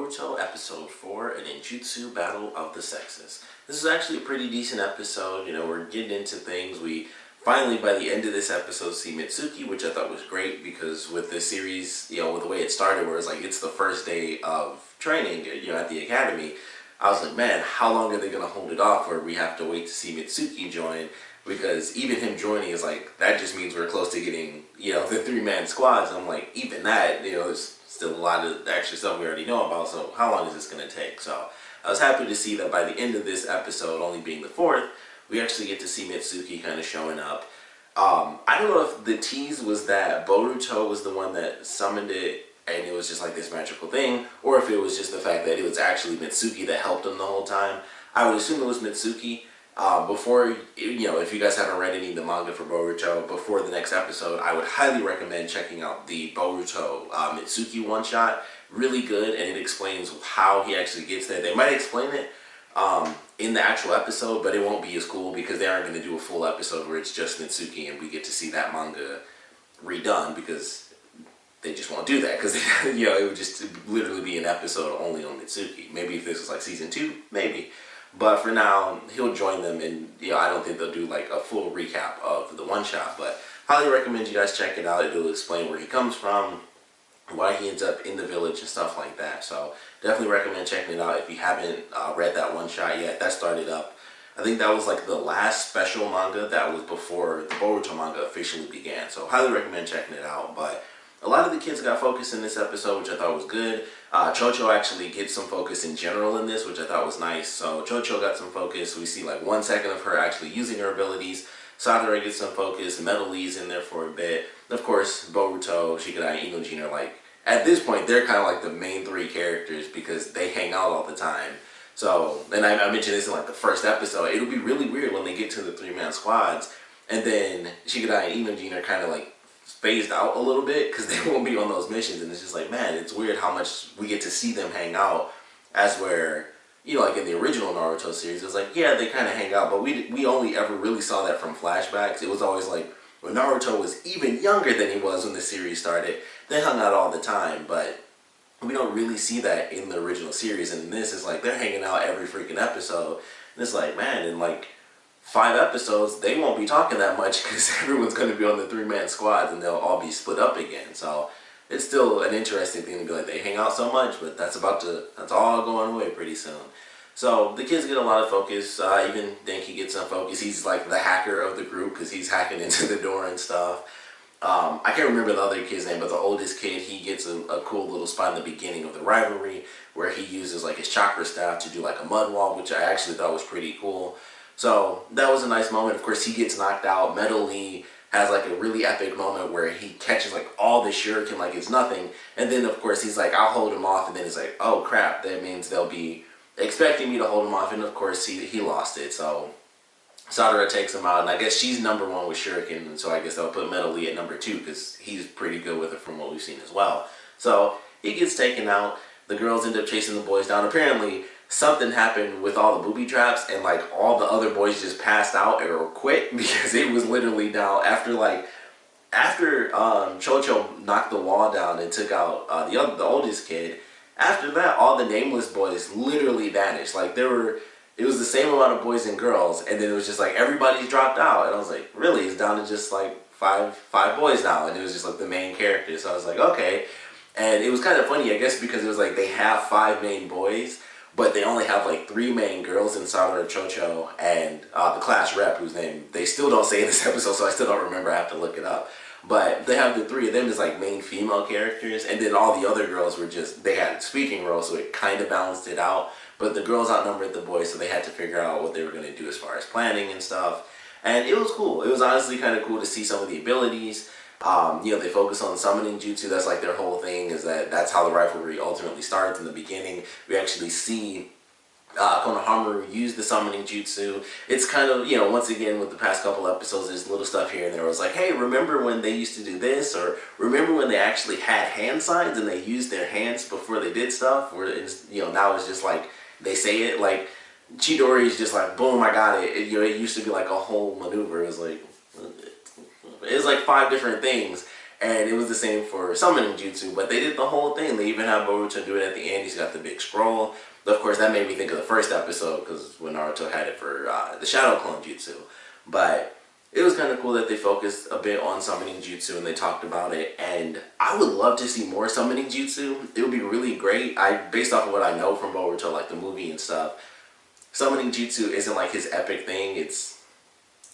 Boruto Episode 4, a Ninjutsu Battle of the Sexes. This is actually a pretty decent episode. We're getting into things. We finally, by the end of this episode, see Mitsuki, which I thought was great because with this series, with the way it started, where it's like it's the first day of training, at the academy, I was like, man, how long are they going to hold it off where we have to wait to see Mitsuki join? Because even him joining is like, that just means we're close to getting, the three-man squads. I'm like, even that, there's still a lot of extra stuff we already know about, so how long is this going to take? So I was happy to see that by the end of this episode, only being the fourth, we actually get to see Mitsuki kind of showing up. I don't know if the tease was that Boruto was the one that summoned it and it was just like this magical thing, or if it was just the fact that it was actually Mitsuki that helped him the whole time. I would assume it was Mitsuki. Before, if you guys haven't read any of the manga for Boruto, before the next episode, I would highly recommend checking out the Boruto Mitsuki one-shot. Really good, and it explains how he actually gets there. They might explain it in the actual episode, but it won't be as cool because they aren't going to do a full episode where it's just Mitsuki and we get to see that manga redone, because they just won't do that, because it would just literally be an episode only on Mitsuki. Maybe if this was like season 2, maybe. But for now, he'll join them, and I don't think they'll do like a full recap of the one-shot. But highly recommend you guys check it out. It'll explain where he comes from, why he ends up in the village, and stuff like that. So definitely recommend checking it out if you haven't read that one-shot yet. That started up, I think that was like the last special manga that was before the Boruto manga officially began. So highly recommend checking it out. But a lot of the kids got focus in this episode, which I thought was good. Chocho actually gets some focus in general in this, which I thought was nice. So Chocho got some focus. We see like 1 second of her actually using her abilities. Sadara gets some focus. Metal Lee's in there for a bit. Of course, Boruto, Shikadai, and Inojin are like, at this point, they're kind of like the main 3 characters because they hang out all the time. So, and I mentioned this in like the first episode, it'll be really weird when they get to the 3-man squads, and then Shikadai and Inojin are kind of like phased out a little bit because they won't be on those missions, and it's just like, man, it's weird how much we get to see them hang out, as where, like in the original Naruto series, it was like, yeah, they kind of hang out, but we only ever really saw that from flashbacks. It was always like, when Naruto was even younger than he was when the series started, they hung out all the time, but we don't really see that in the original series, and this is like, they're hanging out every freaking episode, and it's like, man, in like 5 episodes, they won't be talking that much because everyone's going to be on the 3-man squads and they'll all be split up again. So it's still an interesting thing to be like, they hang out so much, but that's all going away pretty soon. So the kids get a lot of focus. Even Denki gets some focus. He's like the hacker of the group because he's hacking into the door and stuff. I can't remember the other kid's name, but the oldest kid, he gets a cool little spot in the beginning of the rivalry where he uses like his chakra staff to do like a mud wall, which I actually thought was pretty cool. So that was a nice moment. Of course, he gets knocked out. Metal Lee has like a really epic moment where he catches like all the shuriken like it's nothing. And then of course he's like, I'll hold him off. And then he's like, oh crap, that means they'll be expecting me to hold him off. And of course he lost it. So Sadara takes him out. And I guess she's number 1 with shuriken. And so I guess they'll put Metal Lee at number 2 because he's pretty good with it from what we've seen as well. So he gets taken out. The girls end up chasing the boys down. Apparently something happened with all the booby traps, and like all the other boys just passed out or quit because it was literally down after Chocho knocked the wall down and took out the oldest kid. After that, all the nameless boys literally vanished. Like it was the same amount of boys and girls, and then it was just like everybody's dropped out, and I was like, really? It's down to just like five boys now, and it was just like the main characters. So I was like, okay. And it was kind of funny, I guess, because it was like they have 5 main boys, but they only have like 3 main girls in Sadara, Chocho, and the class rep, whose name they still don't say in this episode, so I still don't remember. I have to look it up. But they have the 3 of them as like main female characters, and then all the other girls were they had speaking roles, so it kind of balanced it out. But the girls outnumbered the boys, so they had to figure out what they were going to do as far as planning and stuff. And it was cool. It was honestly kind of cool to see some of the abilities. They focus on summoning jutsu. That's like their whole thing, is that's how the rivalry ultimately starts. In the beginning, we actually see Konohamaru use the summoning jutsu. It's kind of, once again, with the past couple episodes, there's little stuff here and there. It was like, hey, remember when they used to do this? Or remember when they actually had hand signs and they used their hands before they did stuff? Where it's, now it's just like, they say it. Like, Chidori is just like, boom, I got it. It used to be like a whole maneuver. It was like 5 different things. And it was the same for summoning jutsu, but they did the whole thing. They even have Boruto do it at the end. He's got the big scroll. Of course, that made me think of the first episode, because when Naruto had it for the shadow clone jutsu. But it was kind of cool that they focused a bit on summoning jutsu and they talked about it. And I would love to see more summoning jutsu. It would be really great. Based off of what I know from Boruto, like the movie and stuff, summoning jutsu isn't like his epic thing.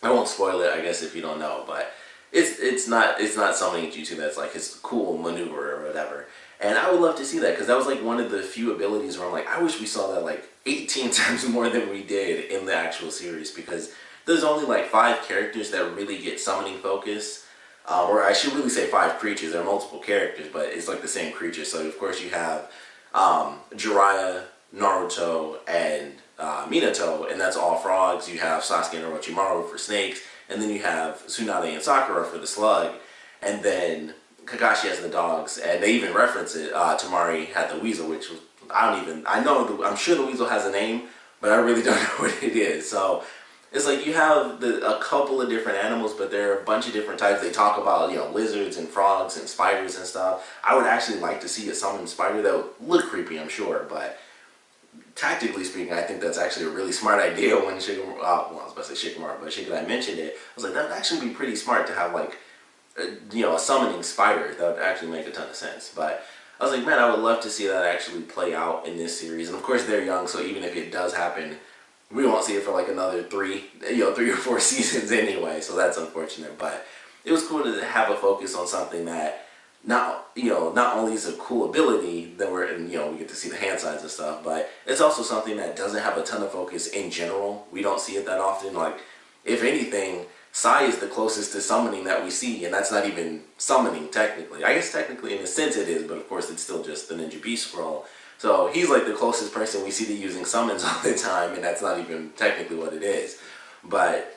I won't spoil it, I guess, if you don't know, but it's not summoning jutsu that's like his cool maneuver or whatever. And I would love to see that, because that was like one of the few abilities where I'm like, I wish we saw that like 18 times more than we did in the actual series, because there's only like 5 characters that really get summoning focus. Or I should really say 5 creatures. There are multiple characters, but it's like the same creature. So of course you have Jiraiya, Naruto, and Minato, and that's all frogs. You have Sasuke and Orochimaru for snakes, and then you have Tsunade and Sakura for the slug, and then Kakashi has the dogs, and they even reference it. Tamari had the weasel, which was, I'm sure the weasel has a name, but I really don't know what it is. So it's like you have a couple of different animals, but there are a bunch of different types. They talk about, lizards and frogs and spiders and stuff. I would actually like to see a summoned spider. That would look creepy, I'm sure, but tactically speaking, I think that's actually a really smart idea. When I was about to say Shikamaru, but Shikai mentioned it, I was like, that would actually be pretty smart to have like, a summoning spider. That would actually make a ton of sense. But I was like, man, I would love to see that actually play out in this series. And of course, they're young, so even if it does happen, we won't see it for like another 3 or 4 seasons anyway. So that's unfortunate. But it was cool to have a focus on something that not only is a cool ability that we get to see the hand signs and stuff, but it's also something that doesn't have a ton of focus in general. We don't see it that often. Like, if anything, Sai is the closest to summoning that we see, and that's not even summoning technically. I guess technically in a sense it is, but of course it's still just the Ninja Beast scroll. So he's like the closest person we see to using summons all the time, and that's not even technically what it is. But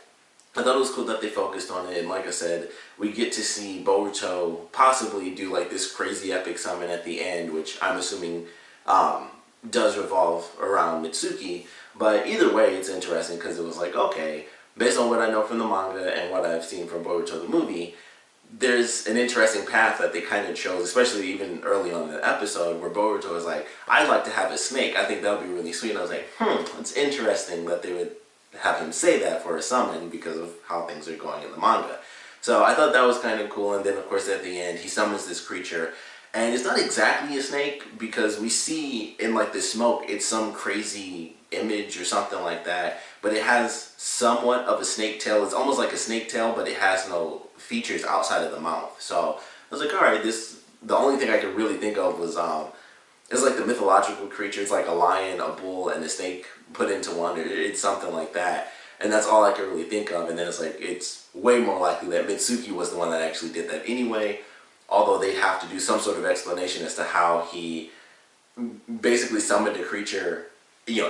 I thought it was cool that they focused on it, and like I said, we get to see Boruto possibly do like this crazy epic summon at the end, which I'm assuming does revolve around Mitsuki. But either way, it's interesting because it was like, okay, based on what I know from the manga and what I've seen from Boruto the movie, there's an interesting path that they kind of chose, especially even early on in the episode, where Boruto is like, I'd like to have a snake. I think that would be really sweet. And I was like, it's interesting that they would have him say that for a summon because of how things are going in the manga. So I thought that was kind of cool. And then, of course, at the end, he summons this creature. And it's not exactly a snake, because we see in like the smoke, it's some crazy image or something like that. But it has somewhat of a snake tail. It's almost like a snake tail, but it has no features outside of the mouth. So I was like, all right, the only thing I could really think of was it's like the mythological creature. It's like a lion, a bull, and a snake put into one. It's something like that. And that's all I could really think of. And then it's like, it's way more likely that Mitsuki was the one that actually did that anyway. Although they'd have to do some sort of explanation as to how he basically summoned a creature,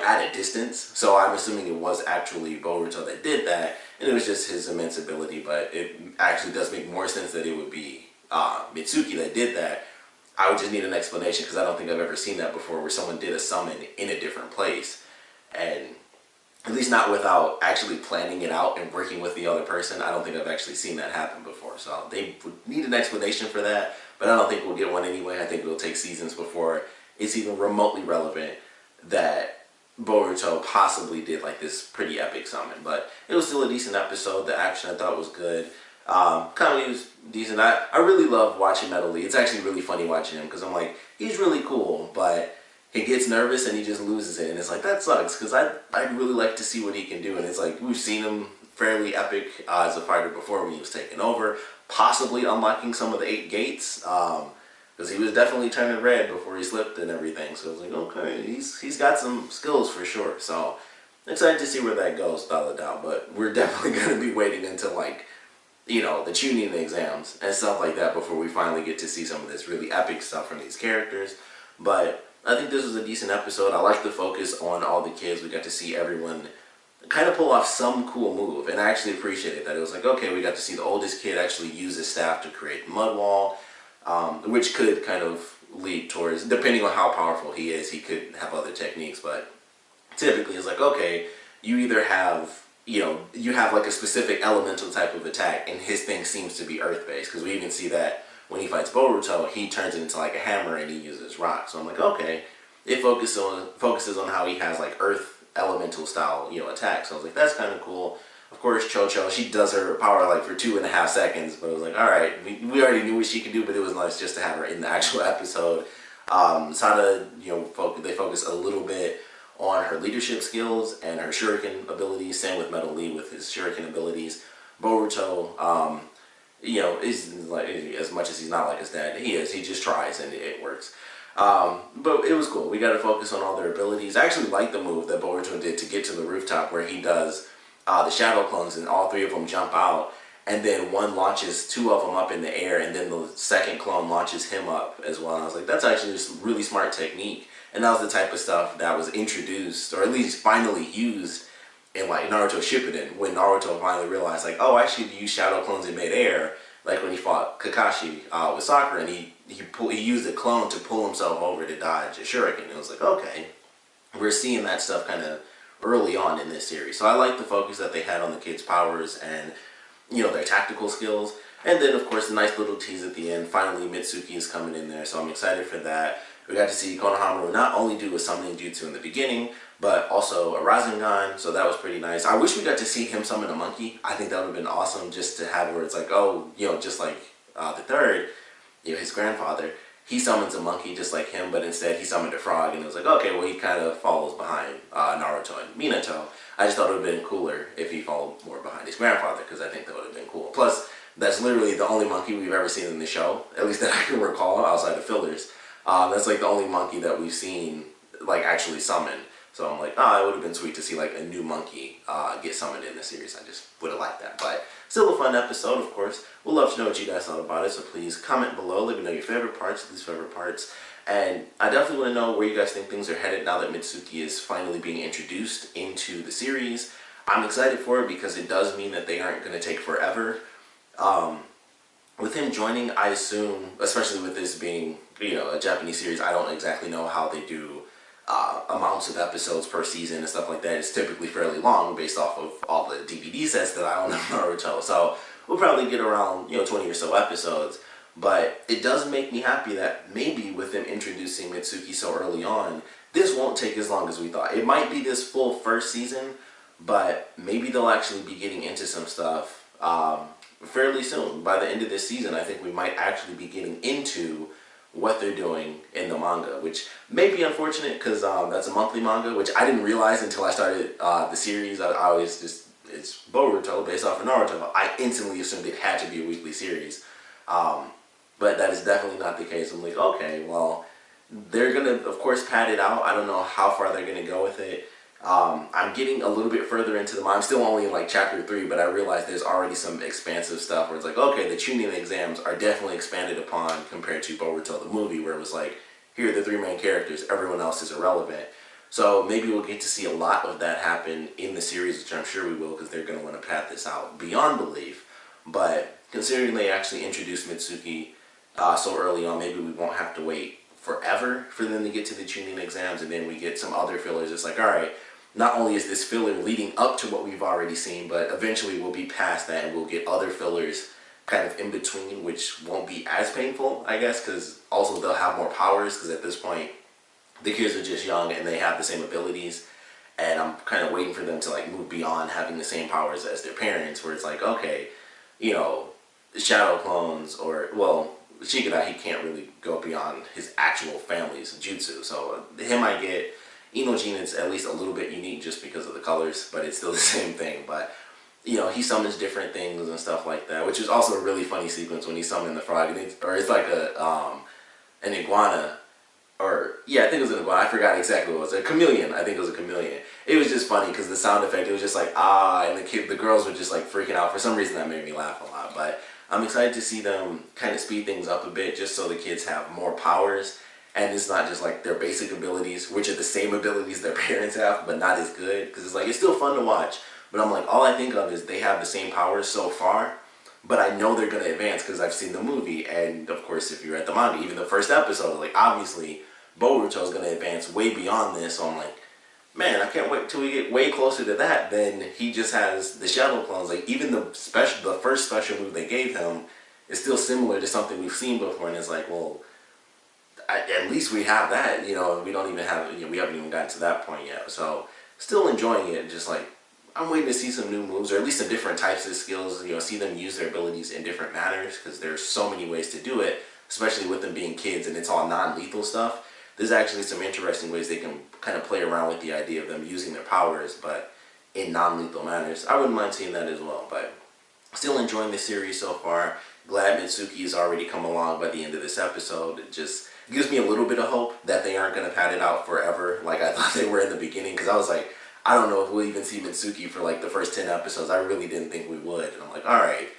at a distance. So I'm assuming it was actually Boruto that did that, and it was just his immense ability. But it actually does make more sense that it would be Mitsuki that did that. I would just need an explanation, because I don't think I've ever seen that before, where someone did a summon in a different place, and at least not without actually planning it out and working with the other person. I don't think I've actually seen that happen before. So they would need an explanation for that, but I don't think we'll get one anyway. I think it'll take seasons before it's even remotely relevant that Boruto possibly did like this pretty epic summon. But it was still a decent episode. The action I thought was good. Comedy was decent. I really love watching Metal Lee. It's actually really funny watching him, because I'm like, he's really cool, but he gets nervous and he just loses it, and it's like, that sucks, because I'd really like to see what he can do. And it's like, we've seen him fairly epic as a fighter before, when he was taking over, possibly unlocking some of the 8 gates, because he was definitely turning red before he slipped and everything. So I was like, okay, he's got some skills for sure. So excited to see where that goes, without a doubt. But we're definitely going to be waiting until like, the tuning exams and stuff like that before we finally get to see some of this really epic stuff from these characters. But I think this was a decent episode. I like the focus on all the kids. We got to see everyone kind of pull off some cool move, and I actually appreciated that. It was like, okay, we got to see the oldest kid actually use his staff to create mud wall, which could kind of lead towards, depending on how powerful he is, he could have other techniques. But typically it's like, okay, you either have, you have like a specific elemental type of attack, and his thing seems to be earth-based, because we even see that when he fights Boruto, he turns it into like a hammer and he uses rock. So I'm like, okay, it focuses on how he has like earth elemental style, attacks. So I was like, that's kind of cool. Of course, Cho-Cho, she does her power like for 2.5 seconds, but I was like, all right, we already knew what she could do, but it was nice just to have her in the actual episode. Sada, they focus a little bit on her leadership skills and her shuriken abilities. Same with Metal Lee with his shuriken abilities. Boruto, is like, as much as he's not like his dad, he just tries and it works. But it was cool. We got to focus on all their abilities. I actually like the move that Boruto did to get to the rooftop where he does the shadow clones and all three of them jump out, and then one launches two of them up in the air, and then the second clone launches him up as well. And I was like, that's actually just a really smart technique. And that was the type of stuff that was introduced, or at least finally used, in like Naruto Shippuden, when Naruto finally realized, like, oh, actually to use shadow clones in midair, like when he fought Kakashi with Sakura, and he used a clone to pull himself over to dodge a shuriken. And it was like, okay, we're seeing that stuff kind of early on in this series. So I like the focus that they had on the kids' powers and, their tactical skills. And then, of course, the nice little tease at the end. Finally, Mitsuki is coming in there, so I'm excited for that. We got to see Konohamaru not only do a summoning jutsu in the beginning, but also a Rasengan, so that was pretty nice. I wish we got to see him summon a monkey. I think that would have been awesome, just to have where it's like, oh, just like the third, his grandfather, he summons a monkey just like him, but instead he summoned a frog, and it was like, okay, well, he kind of follows behind Naruto and Minato. I just thought it would have been cooler if he followed more behind his grandfather, because I think that would have been cool. Plus, that's literally the only monkey we've ever seen in the show, at least that I can recall, outside of fillers. That's like the only monkey that we've seen like actually summoned. So I'm like, it would have been sweet to see like a new monkey get summoned in the series. I just would have liked that. But still a fun episode, of course. We'd love to know what you guys thought about it. So please comment below. Let me know your favorite parts, least favorite parts. And I definitely want to know where you guys think things are headed now that Mitsuki is finally being introduced into the series. I'm excited for it because it does mean that they aren't going to take forever. With him joining, I assume, especially with this being, a Japanese series, I don't exactly know how they do amounts of episodes per season and stuff like that. It's typically fairly long based off of all the DVD sets that I own of Naruto. So we'll probably get around, 20 or so episodes. But it does make me happy that maybe with them introducing Mitsuki so early on, this won't take as long as we thought. It might be this full first season, but maybe they'll actually be getting into some stuff fairly soon. By the end of this season, I think we might actually be getting into what they're doing in the manga, which may be unfortunate because that's a monthly manga, which I didn't realize until I started the series. I always just, it's Boruto based off of Naruto. I instantly assumed it had to be a weekly series. But that is definitely not the case. I'm like, okay, well, they're going to, of course, pad it out. I don't know how far they're going to go with it. I'm getting a little bit further into the manga. I'm still only in like chapter 3, but I realize there's already some expansive stuff where it's like, okay, the Chunin exams are definitely expanded upon compared to Boruto the movie, where it was like, here are the 3 main characters, everyone else is irrelevant. So maybe we'll get to see a lot of that happen in the series, which I'm sure we will, because they're going to want to pad this out beyond belief. But considering they actually introduced Mitsuki so early on, maybe we won't have to wait forever for them to get to the Chunin exams, and then we get some other fillers. It's like, all right, not only is this filler leading up to what we've already seen, but eventually we'll be past that and we'll get other fillers kind of in between, which won't be as painful, I guess, because also they'll have more powers, because at this point the kids are just young and they have the same abilities, and I'm kind of waiting for them to like move beyond having the same powers as their parents, where it's like, okay, shadow clones, or, well, Shikada, he can't really go beyond his actual family's jutsu, so him I get. Inojin is at least a little bit unique just because of the colors, but it's still the same thing. But, he summons different things and stuff like that, which is also a really funny sequence when he summoned the frog. And it's like an iguana, or, yeah, I think it was an iguana. I forgot exactly what it was. A chameleon. I think it was a chameleon. It was just funny because the sound effect, it was just like, and the girls were just like freaking out. For some reason that made me laugh a lot. But I'm excited to see them kind of speed things up a bit just so the kids have more powers. And it's not just like their basic abilities, which are the same abilities their parents have, but not as good. Because it's like, it's still fun to watch. But I'm like, all I think of is they have the same powers so far, but I know they're going to advance because I've seen the movie. And of course, if you read the manga, even the first episode, like obviously Boruto is going to advance way beyond this. So I'm like, man, I can't wait till we get way closer to that. Then he just has the shadow clones. Like even the first special move they gave him is still similar to something we've seen before, and it's like, well, at least we have that, you know. We don't even have, you know, we haven't even gotten to that point yet. So still enjoying it. Just like, I'm waiting to see some new moves, or at least some different types of skills. You know, see them use their abilities in different manners, because there's so many ways to do it, especially with them being kids and it's all non-lethal stuff. There's actually some interesting ways they can kind of play around with the idea of them using their powers, but in non-lethal manners. I wouldn't mind seeing that as well, but still enjoying the series so far. Glad Mitsuki has already come along by the end of this episode. It just gives me a little bit of hope that they aren't going to pad it out forever like I thought they were in the beginning, because I was like, I don't know if we'll even see Mitsuki for like the first 10 episodes. I really didn't think we would. And I'm like, alright.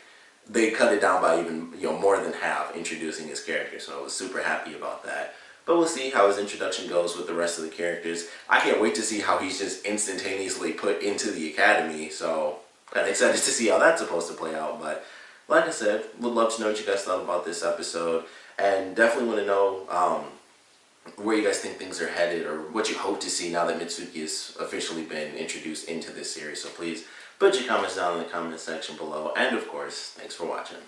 They cut it down by even, you know, more than half introducing his character, so I was super happy about that. But we'll see how his introduction goes with the rest of the characters. I can't wait to see how he's just instantaneously put into the academy, so I'm excited to see how that's supposed to play out. But like I said, would love to know what you guys thought about this episode, and definitely want to know where you guys think things are headed, or what you hope to see now that Mitsuki has officially been introduced into this series. So please put your comments down in the comment section below, and of course, thanks for watching.